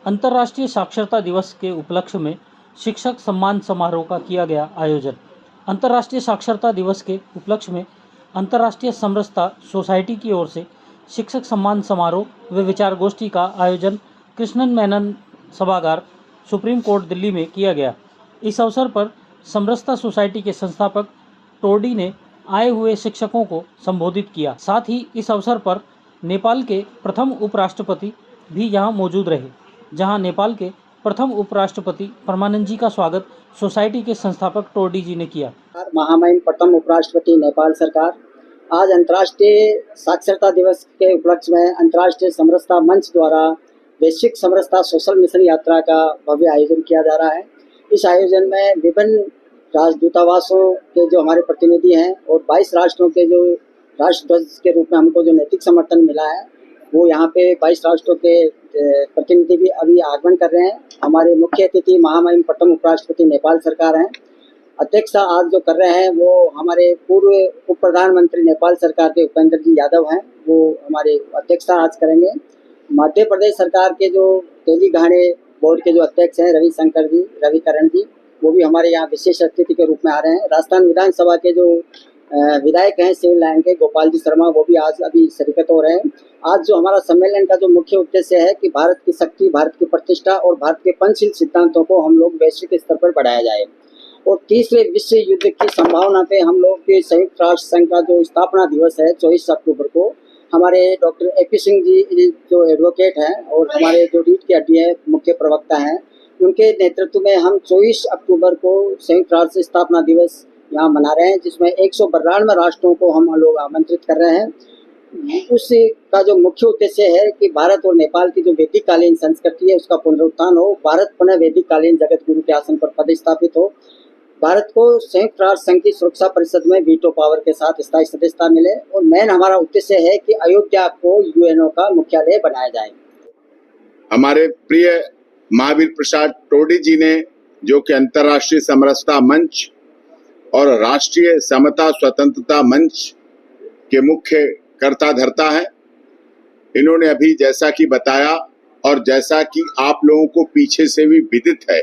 अंतर्राष्ट्रीय साक्षरता दिवस के उपलक्ष्य में शिक्षक सम्मान समारोह का किया गया आयोजन। अंतर्राष्ट्रीय साक्षरता दिवस के उपलक्ष्य में अंतर्राष्ट्रीय समरसता सोसाइटी की ओर से शिक्षक सम्मान समारोह व विचार गोष्ठी का आयोजन कृष्णन मेनन सभागार, सुप्रीम कोर्ट, दिल्ली में किया गया। इस अवसर पर समरसता सोसाइटी के संस्थापक टोडी ने आए हुए शिक्षकों को संबोधित किया। साथ ही इस अवसर पर नेपाल के प्रथम उपराष्ट्रपति भी यहाँ मौजूद रहे, जहाँ नेपाल के प्रथम उपराष्ट्रपति परमानंद जी का स्वागत सोसाइटी के संस्थापक टोडी जी ने किया। महामहिम प्रथम उपराष्ट्रपति नेपाल सरकार आज अंतर्राष्ट्रीय साक्षरता दिवस के उपलक्ष्य में अंतर्राष्ट्रीय समरसता मंच द्वारा वैश्विक समरसता सोशल मिशन यात्रा का भव्य आयोजन किया जा रहा है। इस आयोजन में विभिन्न राजदूतावासों के जो हमारे प्रतिनिधि हैं और 22 राष्ट्रों के जो राष्ट्रध्वज के रूप में हमको जो नैतिक समर्थन मिला है, वो यहाँ पे 22 राष्ट्रों के प्रतिनिधि भी अभी आगमन कर रहे हैं। हमारे मुख्य अतिथि महामहिम प्रथम उपराष्ट्रपति नेपाल सरकार हैं। अध्यक्ष आज जो कर रहे हैं वो हमारे पूर्व उप प्रधानमंत्री नेपाल सरकार के उपेंद्र जी यादव हैं, वो हमारे अध्यक्षता आज करेंगे। मध्य प्रदेश सरकार के जो तेलीघाने बोर्ड के जो अध्यक्ष हैं रविकरण जी, वो भी हमारे यहाँ विशेष अतिथि के रूप में आ रहे हैं। राजस्थान विधानसभा के जो विधायक हैं सिविल लाइन के गोपाल जी शर्मा, वो भी आज अभी शिरकत हो रहे हैं। आज जो हमारा सम्मेलन का जो मुख्य उद्देश्य है कि भारत की शक्ति, भारत की प्रतिष्ठा और भारत के पंचशील सिद्धांतों को हम लोग वैश्विक स्तर पर बढ़ाया जाए। और तीसरे विश्व युद्ध की संभावना पे हम लोग के संयुक्त राष्ट्र संघ का जो स्थापना दिवस है 24 अक्टूबर को, हमारे डॉक्टर AP सिंह जी जो एडवोकेट हैं और हमारे जो रीढ़ की हड्डी है मुख्य प्रवक्ता हैं, उनके नेतृत्व में हम 24 अक्टूबर को संयुक्त राष्ट्र स्थापना दिवस यहाँ मना रहे हैं, जिसमें 192 राष्ट्रों को हम लोग आमंत्रित कर रहे हैं। उसका जो मुख्य उद्देश्य है कि भारत और नेपाल की जो वैदिक कालीन संस्कृति है उसका पुनरुत्थान हो, भारत पुनः वैदिक कालीन जगत गुरु के आसन पर पदस्थापित हो, भारत को संयुक्त राष्ट्र संघ की सुरक्षा परिषद में वीटो पावर के साथ स्थायी सदस्यता मिले, और मेन हमारा उद्देश्य है कि अयोध्या को UNO का मुख्यालय बनाया जाए। हमारे प्रिय महावीर प्रसाद टोडी जी ने, जो कि अंतर्राष्ट्रीय समरसता मंच और राष्ट्रीय समता स्वतंत्रता मंच के मुख्य कर्ता धर्ता है, इन्होंने अभी जैसा कि बताया और जैसा कि आप लोगों को पीछे से भी विदित है,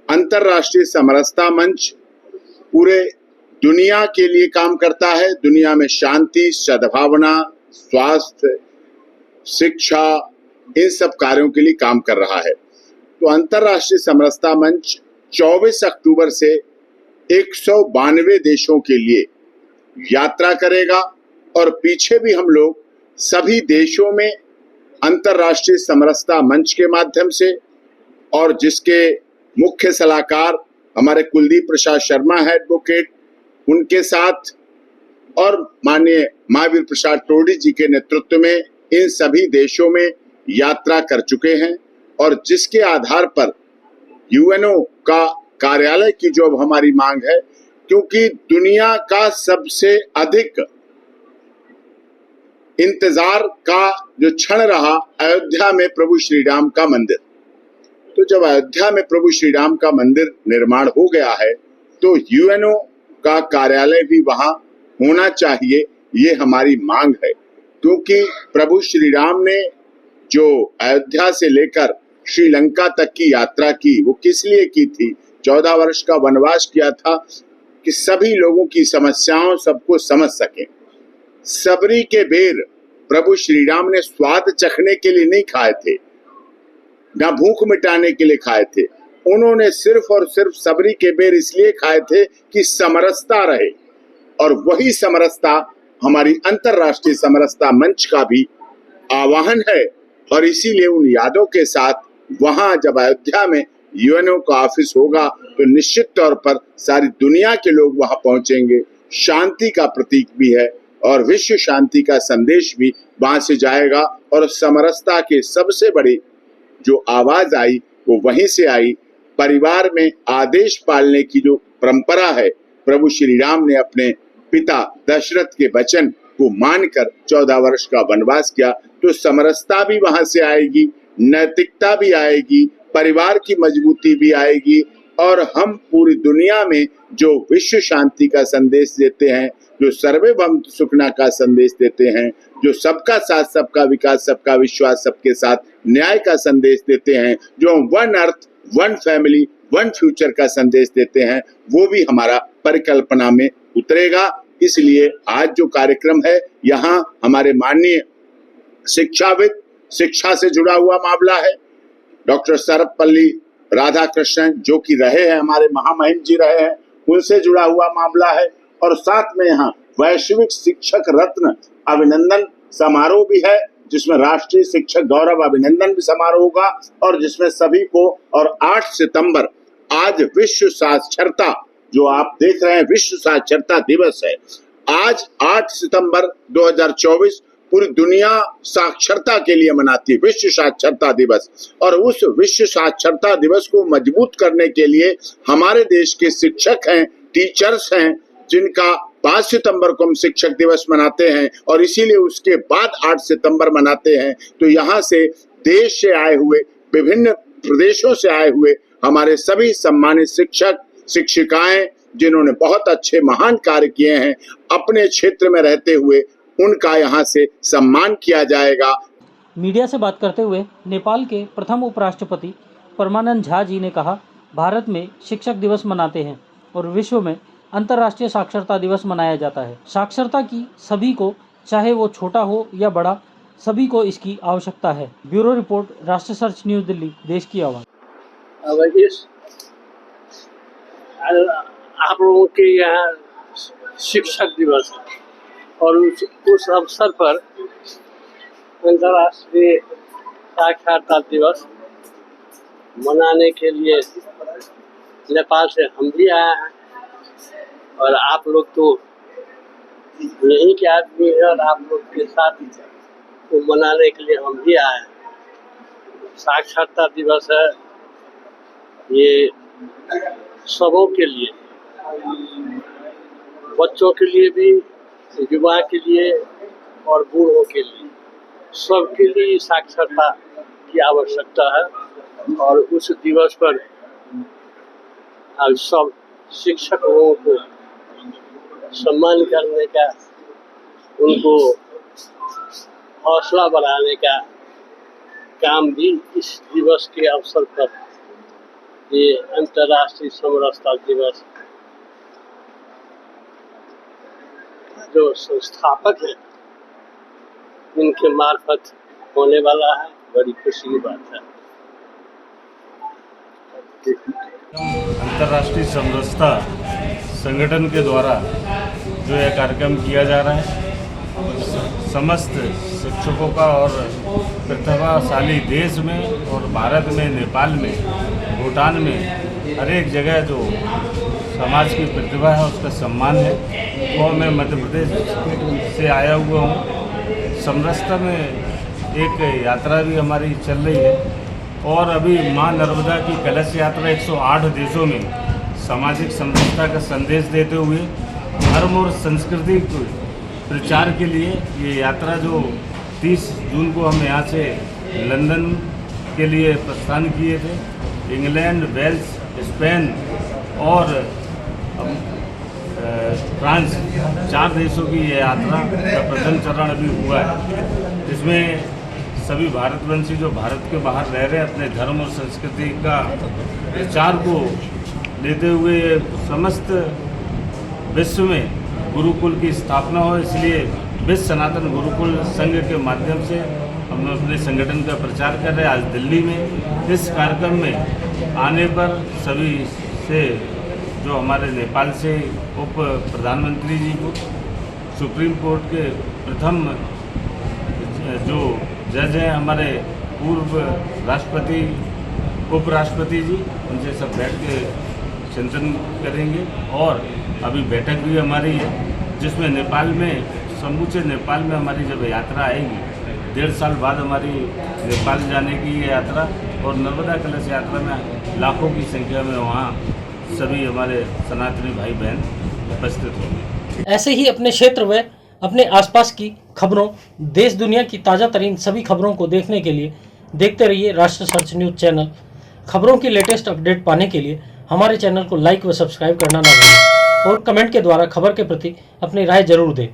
अंतर्राष्ट्रीय समरसता मंच पूरे दुनिया के लिए काम करता है। दुनिया में शांति, सद्भावना, स्वास्थ्य, शिक्षा, इन सब कार्यों के लिए काम कर रहा है। तो अंतर्राष्ट्रीय समरसता मंच 24 अक्टूबर से 192 देशों के लिए यात्रा करेगा, और पीछे भी हम लोग सभी देशों में अंतर्राष्ट्रीय समरसता मंच के माध्यम से, और जिसके मुख्य सलाहकार हमारे कुलदीप प्रसाद शर्मा है एडवोकेट, उनके साथ और माननीय महावीर प्रसाद टोडी जी के नेतृत्व में इन सभी देशों में यात्रा कर चुके हैं, और जिसके आधार पर UNO का कार्यालय की जो अब हमारी मांग है, क्योंकि दुनिया का सबसे अधिक इंतजार का जो क्षण रहा अयोध्या में प्रभु श्री राम का मंदिर, तो जब अयोध्या में प्रभु श्री राम का मंदिर निर्माण हो गया है तो UNO का कार्यालय भी वहां होना चाहिए, ये हमारी मांग है। क्योंकि प्रभु श्री राम ने जो अयोध्या से लेकर श्रीलंका तक की यात्रा की, वो किस लिए की थी? 14 वर्ष का वनवास किया था कि सभी लोगों की समस्याओं सबको समझ सके। सबरी के बेर प्रभु श्री राम ने स्वाद चखने के लिए नहीं खाए थे, ना भूख मिटाने के लिए खाए थे, उन्होंने सिर्फ और सिर्फ सबरी के बेर इसलिए खाए थे कि समरसता रहे। और वही समरसता हमारी अंतर्राष्ट्रीय समरसता मंच का भी आह्वान है, और इसीलिए उन यादों के साथ वहां जब अयोध्या में UNO का ऑफिस होगा तो निश्चित तौर पर सारी दुनिया के लोग वहां पहुंचेंगे। शांति का प्रतीक भी है और विश्व शांति का संदेश भी वहां से जाएगा, और समरसता के सबसे बड़ी जो आवाज आई वो वहीं से आई। परिवार में आदेश पालने की जो परंपरा है, प्रभु श्री राम ने अपने पिता दशरथ के वचन को मानकर 14 वर्ष का वनवास किया, तो समरसता भी वहां से आएगी, नैतिकता भी आएगी, परिवार की मजबूती भी आएगी, और हम पूरी दुनिया में जो विश्व शांति का संदेश देते हैं, जो सर्वे भवन्तु सुखिनः का संदेश देते हैं, जो सबका साथ सबका विकास सबका विश्वास सबके साथ न्याय का संदेश देते हैं, जो one earth one family one future का संदेश देते हैं, वो भी हमारा परिकल्पना में उतरेगा। इसलिए आज जो कार्यक्रम है, यहाँ हमारे माननीय शिक्षाविद, शिक्षा से जुड़ा हुआ मामला है, डॉक्टर सर्वपल्ली राधाकृष्णन जो कि रहे हैं, हमारे महामहिम जी रहे हैं, उनसे जुड़ा हुआ मामला है। और साथ में यहाँ वैश्विक शिक्षक रत्न अभिनंदन समारोह भी है, जिसमें राष्ट्रीय शिक्षक गौरव अभिनंदन भी समारोह होगा और जिसमें सभी को, और 8 सितंबर आज विश्व साक्षरता, जो आप देख रहे हैं विश्व साक्षरता दिवस है, आज 8 सितंबर 2024 पूरी दुनिया साक्षरता के लिए मनाती है, विश्व साक्षरता दिवस। और उस विश्व साक्षरता दिवस को मजबूत करने के लिए हमारे देश के शिक्षक हैं, टीचर्स हैं, जिनका 5 सितंबर को हम शिक्षक दिवस मनाते हैं और इसीलिए उसके बाद 8 सितंबर मनाते हैं। तो यहाँ से देश से आए हुए, विभिन्न प्रदेशों से आए हुए हमारे सभी सम्मानित शिक्षक शिक्षिकाएं, जिन्होंने बहुत अच्छे महान कार्य किए हैं अपने क्षेत्र में रहते हुए, उनका यहाँ से सम्मान किया जाएगा। मीडिया से बात करते हुए नेपाल के प्रथम उपराष्ट्रपति परमानंद झा जी ने कहा, भारत में शिक्षक दिवस मनाते हैं और विश्व में अंतर्राष्ट्रीय साक्षरता दिवस मनाया जाता है। साक्षरता की सभी को, चाहे वो छोटा हो या बड़ा, सभी को इसकी आवश्यकता है। ब्यूरो रिपोर्ट, राष्ट्र सर्च न्यूज़ दिल्ली, देश की आवाज़। अब इस आप लोगों के यहाँ शिक्षक दिवस है और उस अवसर पर अंतर्राष्ट्रीय साक्षरता दिवस मनाने के लिए नेपाल से हम भी आए हैं और आप लोग तो यहीं के आदमी हैं और आप लोग के साथ तो मनाने के लिए हम भी आए हैं। साक्षरता दिवस है, ये सबों के लिए, बच्चों के लिए भी, युवा के लिए और बूढ़ों के लिए, सबके लिए साक्षरता की आवश्यकता है। और उस दिवस पर आज सब शिक्षक लोगों को सम्मान करने का, उनको हौसला बढ़ाने का काम भी इस दिवस के अवसर पर, ये अंतर्राष्ट्रीय समरसता दिवस जो संस्थापक है, इनके मार्फत होने वाला है। बड़ी खुशी की बात है। अंतर्राष्ट्रीय समरसता संगठन के द्वारा जो यह कार्यक्रम किया जा रहा है, समस्त शिक्षकों का और प्रतिभाशाली देश में और भारत में, नेपाल में, भूटान में, हर एक जगह जो समाज की प्रतिभा है उसका सम्मान है। और मैं मध्य प्रदेश से आया हुआ हूँ। समरसता में एक यात्रा भी हमारी चल रही है और अभी माँ नर्मदा की कलश यात्रा 108 देशों में सामाजिक समरसता का संदेश देते हुए धर्म और संस्कृति को प्रचार के लिए ये यात्रा जो 30 जून को हम यहाँ से लंदन के लिए प्रस्थान किए थे, इंग्लैंड, वेल्स, स्पेन और फ्रांस, 4 देशों की ये यात्रा का प्रथम चरण अभी हुआ है। इसमें सभी भारतवंशी जो भारत के बाहर रह रहे हैं अपने धर्म और संस्कृति का प्रचार को लेते हुए समस्त विश्व में गुरुकुल की स्थापना हो, इसलिए विश्व सनातन गुरुकुल संघ के माध्यम से हम अपने संगठन का प्रचार कर रहे हैं। आज दिल्ली में इस कार्यक्रम में आने पर सभी से, जो हमारे नेपाल से उप प्रधानमंत्री जी को, सुप्रीम कोर्ट के प्रथम जो जज हैं हमारे पूर्व राष्ट्रपति, उपराष्ट्रपति जी, उनसे सब बैठ के चिंतन करेंगे। और अभी बैठक भी हमारी है जिसमें नेपाल में, समूचे नेपाल में हमारी जब यात्रा आएगी, 1.5 साल बाद हमारी नेपाल जाने की ये यात्रा, और नर्मदा कलश यात्रा में लाखों की संख्या में वहाँ सभी हमारे सनातनी भाई बहन उपस्थित होंगे। ऐसे ही अपने क्षेत्र व अपने आसपास की खबरों, देश दुनिया की ताज़ा तरीन सभी खबरों को देखने के लिए देखते रहिए राष्ट्र सर्च न्यूज़ चैनल। खबरों की लेटेस्ट अपडेट पाने के लिए हमारे चैनल को लाइक व सब्सक्राइब करना ना भूलें और कमेंट के द्वारा खबर के प्रति अपनी राय जरूर दें।